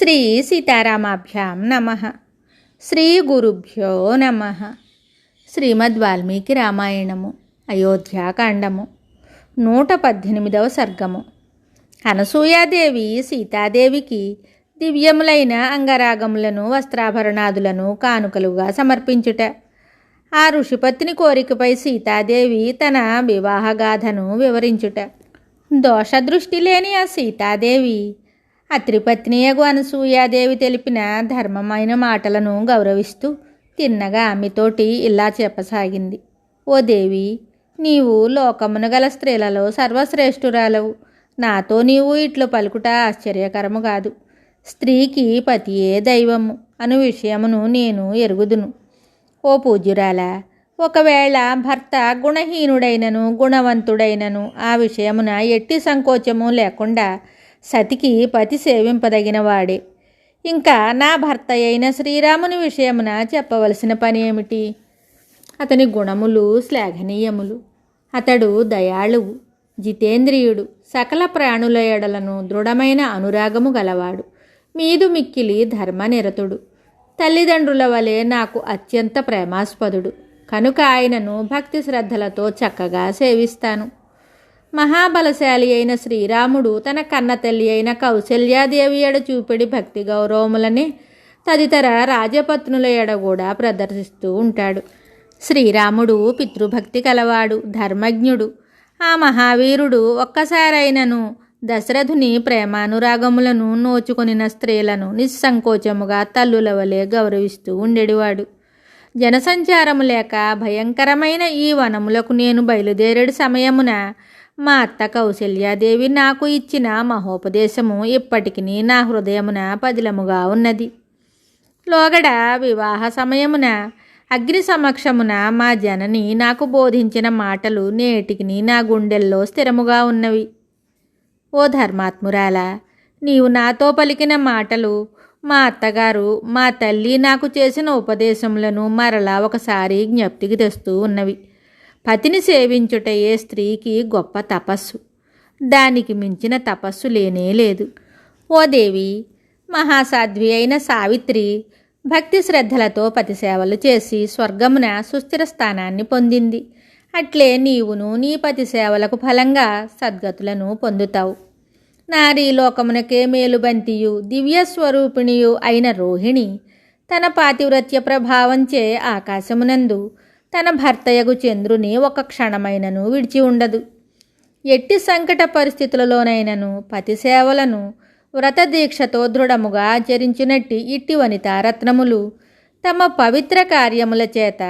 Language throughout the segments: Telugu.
శ్రీ సీతారామాభ్యాం నమః. శ్రీ గురుభ్యో నమః. శ్రీమద్ వాల్మీకి రామాయణము అయోధ్యాకాండము 118వ సర్గము. అనసూయాదేవి సీతాదేవికి దివ్యములైన అంగరాగములను వస్త్రాభరణాదులను కానుకలుగా సమర్పించుట. ఆ ఋషిపత్ని కోరికపై సీతాదేవి తన వివాహగాథను వివరించుట. దోషదృష్టి లేని ఆ సీతాదేవి అత్రిపత్నియగు అనసూయాదేవి తెలిపిన ధర్మమైన మాటలను గౌరవిస్తూ తిన్నగా ఆమెతోటి ఇలా చెప్పసాగింది. ఓ దేవి, నీవు లోకమున గల స్త్రీలలో సర్వశ్రేష్ఠురాలవు. నాతో నీవు ఇట్లు పలుకుట ఆశ్చర్యకరము కాదు. స్త్రీకి పతియే దైవము అను విషయమును నేను ఎరుగుదును. ఓ పూజ్యురాల, ఒకవేళ భర్త గుణహీనుడైనను గుణవంతుడైనను ఆ విషయమున ఎట్టి సంకోచము లేకుండా సతికి పతి సేవింపదగిన వాడే. ఇంకా నా భర్త అయిన శ్రీరాముని విషయమున చెప్పవలసిన పని ఏమిటి? అతని గుణములు శ్లాఘనీయములు. అతడు దయాళువు, జితేంద్రియుడు, సకల ప్రాణుల ఎడలను దృఢమైన అనురాగము గలవాడు, మీదు మిక్కిలి ధర్మనిరతుడు, తల్లిదండ్రుల వలె నాకు అత్యంత ప్రేమాస్పదుడు. కనుక ఆయనను భక్తి శ్రద్ధలతో చక్కగా సేవిస్తాను. మహాబలశాలి అయిన శ్రీరాముడు తన కన్న తల్లి అయిన కౌసల్యాదేవి ఎడ చూపిడి భక్తి గౌరవములని తదితర రాజపత్నుల ఎడ కూడా ప్రదర్శిస్తూ ఉంటాడు. శ్రీరాముడు పితృభక్తి కలవాడు, ధర్మజ్ఞుడు. ఆ మహావీరుడు ఒక్కసారైనను దశరథుని ప్రేమానురాగములను నోచుకొనిన స్త్రీలను నిస్సంకోచముగా తల్లుల వలె గౌరవిస్తూ ఉండేవాడు. జనసంచారము లేక భయంకరమైన ఈ వనములకు నేను బయలుదేరేడు సమయమున మా అత్త కౌసల్యాదేవి నాకు ఇచ్చిన మహోపదేశము ఇప్పటికి నా హృదయమున పదిలముగా ఉన్నది. లోగడ వివాహ సమయమున అగ్ని సమక్షమున మా జనని నాకు బోధించిన మాటలు నేటికి నా గుండెల్లో స్థిరముగా ఉన్నవి. ఓ ధర్మాత్మురాలా, నీవు నాతో పలికిన మాటలు, మా అత్తగారు మా తల్లి నాకు చేసిన ఉపదేశములను మరలా ఒకసారి జ్ఞప్తికి తెస్తూ ఉన్నవి. పతిని సేవించుటయే స్త్రీకి గొప్ప తపస్సు. దానికి మించిన తపస్సు లేనే లేదు. ఓ దేవి, మహాసాధ్వి అయిన సావిత్రి భక్తి శ్రద్ధలతో పతి సేవలు చేసి స్వర్గమున సుస్థిర స్థానాన్ని పొందింది. అట్లే నీవును నీ పతి సేవలకు ఫలంగా సద్గతులను పొందుతావు. నారీ లోకమునకే మేలుబంతియు దివ్యస్వరూపిణియు అయిన రోహిణి తన పాతివ్రత్య ప్రభావంచే ఆకాశమునందు తన భర్తయగు చంద్రుని ఒక క్షణమైనను విడిచి ఉండదు. ఎట్టి సంకట పరిస్థితులలోనైనను పతి సేవలను వ్రతదీక్షతో దృఢముగా ఆచరించినట్టి ఇట్టి వనితారత్నములు తమ పవిత్ర కార్యముల చేత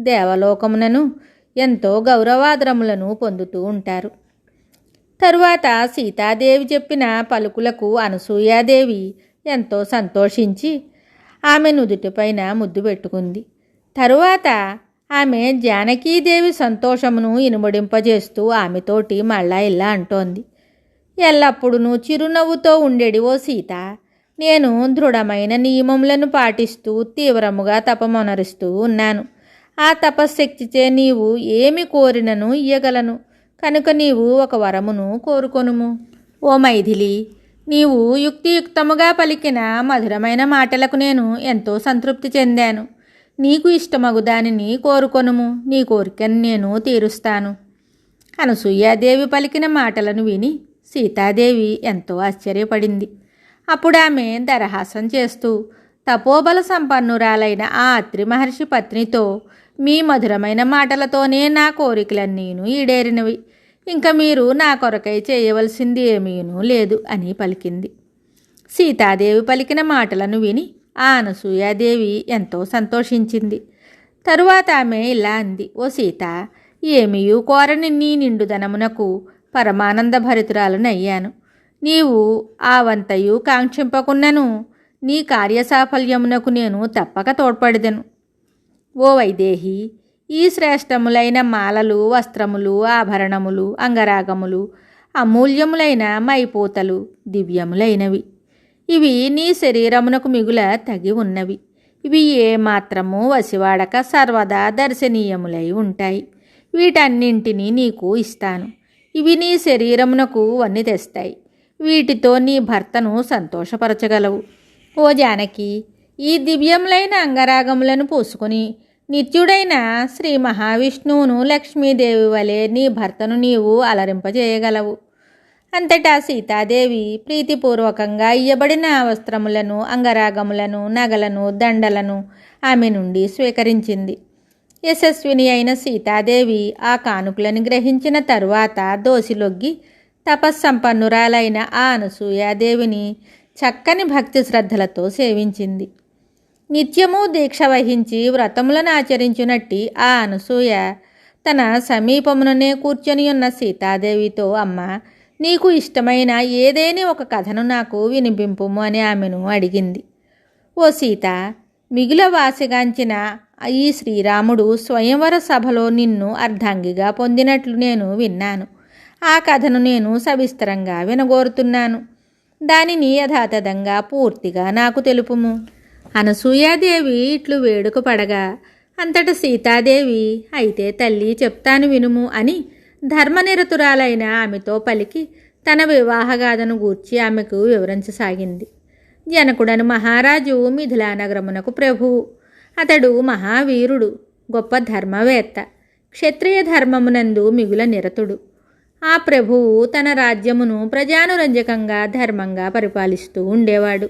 దేవలోకమునను ఎంతో గౌరవాదరములను పొందుతూ ఉంటారు. తరువాత సీతాదేవి చెప్పిన పలుకులకు అనసూయాదేవి ఎంతో సంతోషించి ఆమె నుదుటిపైన ముద్దు పెట్టుకుంది. తరువాత ఆమె జానకీదేవి సంతోషమును ఇనుమడింపజేస్తూ ఆమెతోటి మళ్ళా ఇలా అంటోంది. ఎల్లప్పుడూ చిరునవ్వుతో ఉండేడి ఓ సీత, నేను దృఢమైన నియమములను పాటిస్తూ తీవ్రముగా తపమొనరుస్తూ ఉన్నాను. ఆ తపశ్శక్తిచే నీవు ఏమి కోరినను ఇయ్యగలను. కనుక నీవు ఒక వరమును కోరుకొనుము. ఓ మైథిలి, నీవు యుక్తియుక్తముగా పలికిన మధురమైన మాటలకు నేను ఎంతో సంతృప్తి చెందాను. నీకు ఇష్టమగు దానిని కోరుకొనుము, నీ కోరికను నేను తీరుస్తాను. అనసూయాదేవి పలికిన మాటలను విని సీతాదేవి ఎంతో ఆశ్చర్యపడింది. అప్పుడు ఆమె దరహాసం చేస్తూ తపోబల సంపన్నురాలైన ఆ అత్రి మహర్షి పత్నితో, మీ మధురమైన మాటలతోనే నా కోరికలన్నీను ఈడేరినవి. ఇంకా మీరు నా కొరకై చేయవలసింది ఏమీనూ లేదు అని పలికింది. సీతాదేవి పలికిన మాటలను విని ఆ అనసూయాదేవి ఎంతో సంతోషించింది. తరువాత ఆమె ఇలా అంది. ఓ సీత, ఏమీయూ కోరని నీ నిండుదనమునకు పరమానంద భరితురాలనయ్యాను. నీవు ఆ వంతయు కాంక్షింపకున్నను నీ కార్యసాఫల్యమునకు నేను తప్పక తోడ్పడదను. ఓ వైదేహి, ఈ శ్రేష్టములైన మాలలు, వస్త్రములు, ఆభరణములు, అంగరాగములు అమూల్యములైన మైపోతలు దివ్యములైనవి. ఇవి నీ శరీరమునకు మిగుల తగి ఉన్నవి. ఇవి ఏమాత్రము వసివాడక సర్వదా దర్శనీయములై ఉంటాయి. వీటన్నింటినీ నీకు ఇస్తాను. ఇవి నీ శరీరమునకు వన్ని తెస్తాయి. వీటితో నీ భర్తను సంతోషపరచగలవు. ఓ జానకి, ఈ దివ్యములైన అంగరాగములను పూసుకొని నిత్యుడైన శ్రీ మహావిష్ణువును లక్ష్మీదేవి వలె నీ భర్తను నీవు అలరింపజేయగలవు. అంతటా సీతాదేవి ప్రీతిపూర్వకంగా ఇయ్యబడిన వస్త్రములను, అంగరాగములను, నగలను, దండలను ఆమె నుండి స్వీకరించింది. యశస్విని అయిన సీతాదేవి ఆ కానుకలను గ్రహించిన తరువాత దోసిలొగ్గి తపస్సంపన్నురాలైన ఆ అనసూయాదేవిని చక్కని భక్తి శ్రద్ధలతో సేవించింది. నిత్యము దీక్ష వహించి వ్రతములను ఆచరించునట్టి ఆ అనసూయ తన సమీపముననే కూర్చొని ఉన్న సీతాదేవితో, అమ్మ, నీకు ఇష్టమైన ఏదేని ఒక కథను నాకు వినిపింపుము అని ఆమెను అడిగింది. ఓ సీత, మిగుల వాసిగాంచిన ఈ శ్రీరాముడు స్వయంవర సభలో నిన్ను అర్ధాంగిగా పొందినట్లు నేను విన్నాను. ఆ కథను నేను సవిస్తరంగా వినగోరుతున్నాను. దానిని యథాతథంగా పూర్తిగా నాకు తెలుపుము. అనసూయాదేవి ఇట్లు వేడుక పడగా అంతట సీతాదేవి, అయితే తల్లి చెప్తాను వినుము అని ధర్మనిరతురాలైన ఆమెతో పలికి తన వివాహగాథను గూర్చి ఆమెకు వివరించసాగింది. జనకుడను మహారాజు మిథిలానగరమునకు ప్రభువు. అతడు మహావీరుడు, గొప్ప ధర్మవేత్త, క్షత్రియ ధర్మమునందు మిగుల నిరతుడు. ఆ ప్రభువు తన రాజ్యమును ప్రజానురంజకంగా ధర్మంగా పరిపాలిస్తూ ఉండేవాడు.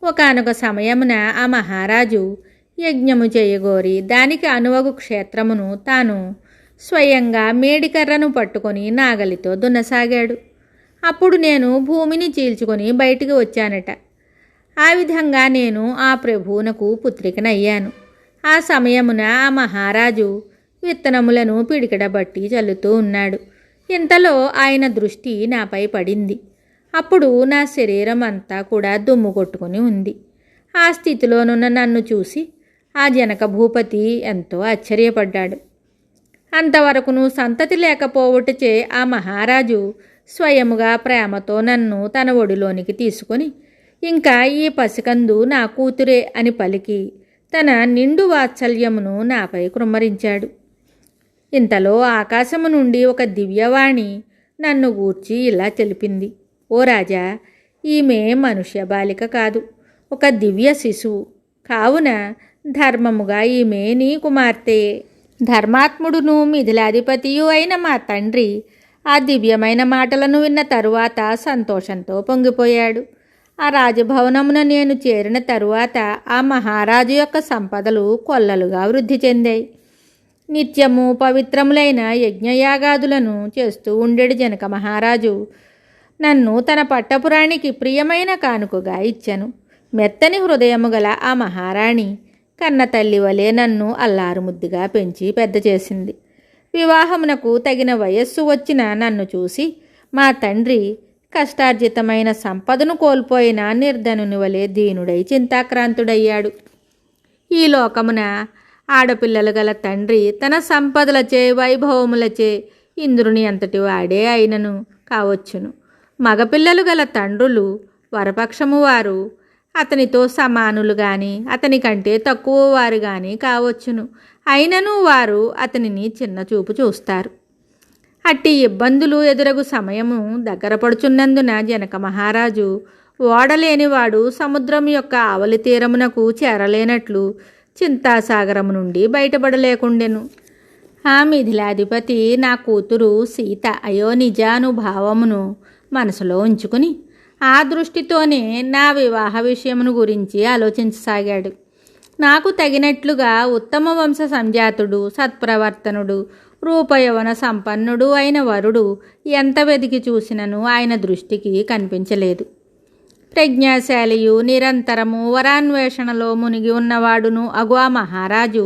ఒకానొక సమయమున ఆ మహారాజు యజ్ఞము చేయగోరి దానికి అనువగు క్షేత్రమును తాను స్వయంగా మేడికర్రను పట్టుకొని నాగలితో దున్నసాగాడు. అప్పుడు నేను భూమిని చీల్చుకొని బయటికి వచ్చానట. ఆ విధంగా నేను ఆ ప్రభువునకు పుత్రికనయ్యాను. ఆ సమయమున ఆ మహారాజు విత్తనములను పిడికడబట్టి చల్లుతూ ఉన్నాడు. ఇంతలో ఆయన దృష్టి నాపై పడింది. అప్పుడు నా శరీరం అంతా కూడా దుమ్ము కొట్టుకుని ఉంది. ఆ స్థితిలోనున్న నన్ను చూసి ఆ జనక భూపతి ఎంతో ఆశ్చర్యపడ్డాడు. అంతవరకును సంతతి లేకపోవటచే ఆ మహారాజు స్వయముగా ప్రేమతో నన్ను తన ఒడిలోనికి తీసుకొని, ఇంకా ఈ పసికందు నా కూతురే అని పలికి తన నిండు వాత్సల్యమును నాపై కృమ్మరించాడు. ఇంతలో ఆకాశము నుండి ఒక దివ్యవాణి నన్ను గూర్చి ఇలా తెలిపింది. ఓ రాజా, ఈమె మనుష్య బాలిక కాదు, ఒక దివ్య శిశువు. కావున ధర్మముగా ఈమె నీ కుమార్తె. ధర్మాత్ముడును మిథిలాధిపతియు అయిన మా తండ్రి ఆ దివ్యమైన మాటలను విన్న తరువాత సంతోషంతో పొంగిపోయాడు. ఆ రాజభవనమున నేను చేరిన తరువాత ఆ మహారాజు యొక్క సంపదలు కొల్లలుగా వృద్ధి చెందాయి. నిత్యము పవిత్రములైన యజ్ఞయాగాదులను చేస్తూ ఉండేడు జనక మహారాజు నన్ను తన పట్టపురాణికి ప్రియమైన కానుకగా ఇచ్చాను. మెత్తని హృదయము గల ఆ మహారాణి కన్న తల్లి వలె నన్ను అల్లారు ముద్దుగా పెంచి పెద్ద చేసింది. వివాహమునకు తగిన వయస్సు వచ్చిన నన్ను చూసి మా తండ్రి కష్టార్జితమైన సంపదను కోల్పోయిన నిర్ధనుని వలె దీనుడై చింతాక్రాంతుడయ్యాడు. ఈ లోకమున ఆడపిల్లలు గల తండ్రి తన సంపదలచే వైభవములచే ఇంద్రుని అంతటి వాడే అయినను కావచ్చును. మగపిల్లలు గల తండ్రులు వరపక్షము వారు అతనితో సమానులు కానీ అతని కంటే తక్కువ వారు కానీ కావచ్చును. అయినను వారు అతనిని చిన్న చూపు చూస్తారు. అట్టి ఇబ్బందులు ఎదురగు సమయము దగ్గర పడుచున్నందున జనక మహారాజు ఓడలేనివాడు సముద్రం యొక్క ఆవలి తీరమునకు చేరలేనట్లు చింతాసాగరము నుండి బయటపడలేకుండెను. ఆ మిథిలాధిపతి నా కూతురు సీత అయోనిజానుభావమును మనసులో ఉంచుకుని ఆ దృష్టితోనే నా వివాహ విషయమును గురించి ఆలోచించసాగాడు. నాకు తగినట్లుగా ఉత్తమ వంశ సంజాతుడు, సత్ప్రవర్తనుడు, రూపయవన సంపన్నుడు అయిన వరుడు ఎంత వెతికి చూసినను ఆయన దృష్టికి కనిపించలేదు. ప్రజ్ఞాశాలియు నిరంతరము వరాన్వేషణలో మునిగి ఉన్నవాడును అగు ఆ మహారాజు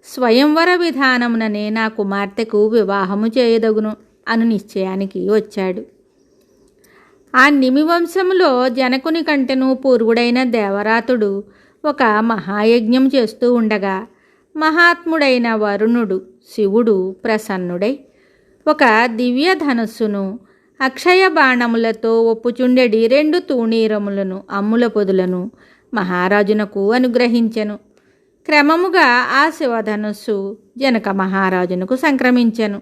స్వయంవర విధానముననే నా కుమార్తెకు వివాహము చేయదగును అను నిశ్చయానికి వచ్చాడు. ఆ నిమివంశములో జనకుని కంటెను పూర్వుడైన దేవరాతుడు ఒక మహాయజ్ఞం చేస్తూ ఉండగా మహాత్ముడైన వరుణుడు శివుడు ప్రసన్నుడై ఒక దివ్య ధనస్సును అక్షయ బాణములతో ఒప్పుచుండెడి 2 తూణీరములను అమ్ముల పొదులను మహారాజునకు అనుగ్రహించెను. క్రమముగా ఆ శివధనస్సు జనక మహారాజునకు సంక్రమించెను.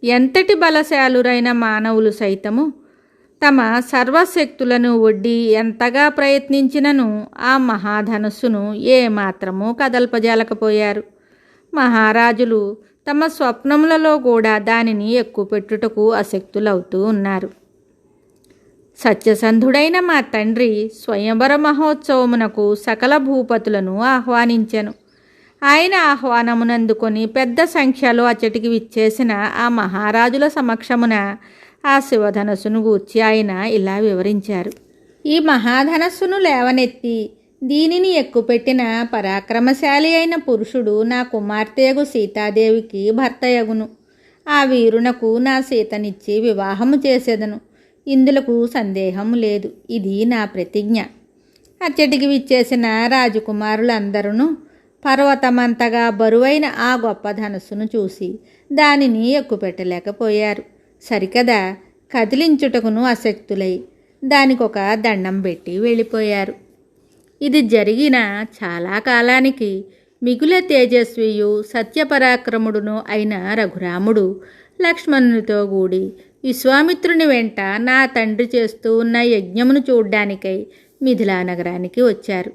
ఎంతటి బలశాలురైన మానవులు సైతము తమ సర్వశక్తులను ఒడ్డి ఎంతగా ప్రయత్నించినను ఆ మహాధనుస్సును ఏమాత్రమూ కదల్పజాలకపోయారు. మహారాజులు తమ స్వప్నములలో కూడా దానిని ఎక్కుపెట్టుటకు అశక్తులవుతూ ఉన్నారు. సత్యసంధుడైన మా తండ్రి స్వయంవర మహోత్సవమునకు సకల భూపతులను ఆహ్వానించెను. ఆయన ఆహ్వానమునందుకొని పెద్ద సంఖ్యలో అచ్చటికి విచ్చేసిన ఆ మహారాజుల సమక్షమున ఆ శివధనస్సును గూర్చి ఆయన ఇలా వివరించారు. ఈ మహాధనస్సును లేవనెత్తి దీనిని ఎక్కుపెట్టిన పరాక్రమశాలి అయిన పురుషుడు నా కుమార్తెయగు సీతాదేవికి భర్తయగును. ఆ వీరునకు నా సీతనిచ్చి వివాహము చేసేదను. ఇందులకు సందేహం లేదు. ఇది నా ప్రతిజ్ఞ. అచ్చటికి విచ్చేసిన రాజకుమారులందరూ పర్వతమంతగా బరువైన ఆ గొప్ప ధనస్సును చూసి దానిని ఎక్కుపెట్టలేకపోయారు. సరికదా కదిలించుటకును అశక్తులై దానికొక దండం పెట్టి వెళ్ళిపోయారు. ఇది జరిగిన చాలా కాలానికి మిగుల తేజస్వియు సత్యపరాక్రముడును అయిన రఘురాముడు లక్ష్మణునితో కూడి విశ్వామిత్రుని వెంట నా తండ్రి చేస్తూ ఉన్న యజ్ఞమును చూడ్డానికై మిథిలా నగరానికి వచ్చారు.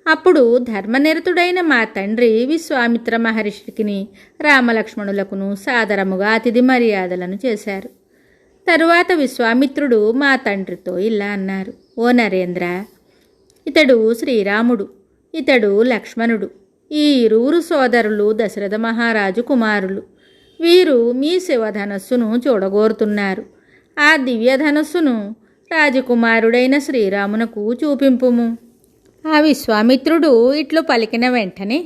అప్పుడు ధర్మనిరతుడైన మా తండ్రి విశ్వామిత్ర మహర్షికిని రామలక్ష్మణులకును సాదరముగా అతిథి మర్యాదలను చేశారు. తరువాత విశ్వామిత్రుడు మా తండ్రితో ఇలా అన్నారు. ఓ నరేంద్ర, ఇతడు శ్రీరాముడు, ఇతడు లక్ష్మణుడు. ఈ ఇరువురు సోదరులు దశరథ మహారాజు కుమారులు. వీరు మీ శివధనస్సును చూడగోరుతున్నారు. ఆ దివ్యధనస్సును రాజకుమారుడైన శ్రీరామునకు చూపింపుము. ఆ విశ్వామిత్రుడు ఇట్లు పలికిన వెంటనే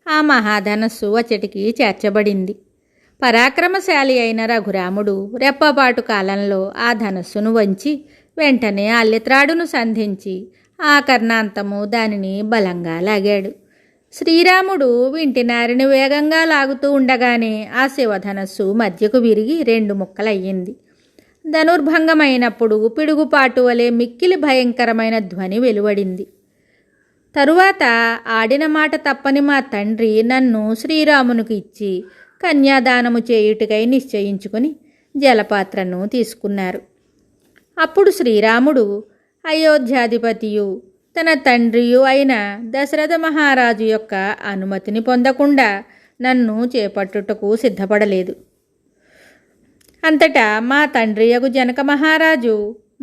ఆ మహాధనస్సు అచ్చటికి చేర్చబడింది. పరాక్రమశాలి అయిన రఘురాముడు రెప్పపాటు కాలంలో ఆ ధనస్సును వంచి వెంటనే అల్లెత్రాడును సంధించి ఆ కర్ణాంతము దానిని బలంగా లాగాడు. శ్రీరాముడు వింటినారిని వేగంగా లాగుతూ ఉండగానే ఆ శివధనస్సు మధ్యకు విరిగి 2 ముక్కలయ్యింది. ధనుర్భంగమైనప్పుడు పిడుగుపాటు వలె మిక్కిలి భయంకరమైన ధ్వని వెలువడింది. తరువాత ఆడిన మాట తప్పని మా తండ్రి నన్ను శ్రీరామునికి ఇచ్చి కన్యాదానము చేయుటకై నిశ్చయించుకొని జలపాత్రను తీసుకున్నారు. అప్పుడు శ్రీరాముడు అయోధ్యాధిపతియు తన తండ్రియు అయిన దశరథ మహారాజు యొక్క అనుమతిని పొందకుండా నన్ను చేపట్టుటకు సిద్ధపడలేదు. అంతటా మా తండ్రియగు జనక మహారాజు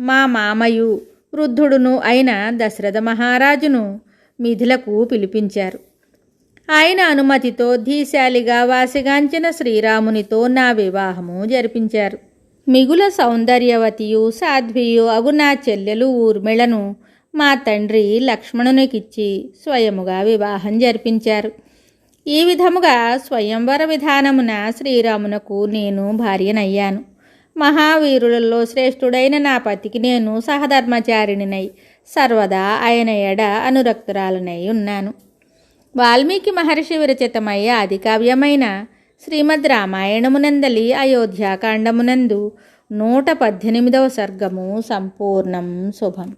మా మామయు వృద్ధుడును అయిన దశరథ మహారాజును మిథిలకు పిలిపించారు. ఆయన అనుమతితో ధీశాలిగా వాసిగాంచిన శ్రీరామునితో నా వివాహము జరిపించారు. మిగుల సౌందర్యవతియు సాధ్వియు అగు నా చెల్లెలు ఊర్మిళను మా తండ్రి లక్ష్మణునికిచ్చి స్వయముగా వివాహం జరిపించారు. ఈ విధముగా స్వయంవర విధానమున శ్రీరామునకు నేను భార్యనయ్యాను. మహావీరులలో శ్రేష్ఠుడైన నా పతికి నేను సహధర్మచారిణినై సర్వదా ఆయన ఎడ అనురక్తురాలనై ఉన్నాను. వాల్మీకి మహర్షి విరచితమయ్యే ఆదికావ్యమైన శ్రీమద్ రామాయణమునందలి అయోధ్యాకాండమునందు 118వ సర్గము సంపూర్ణం. శుభం.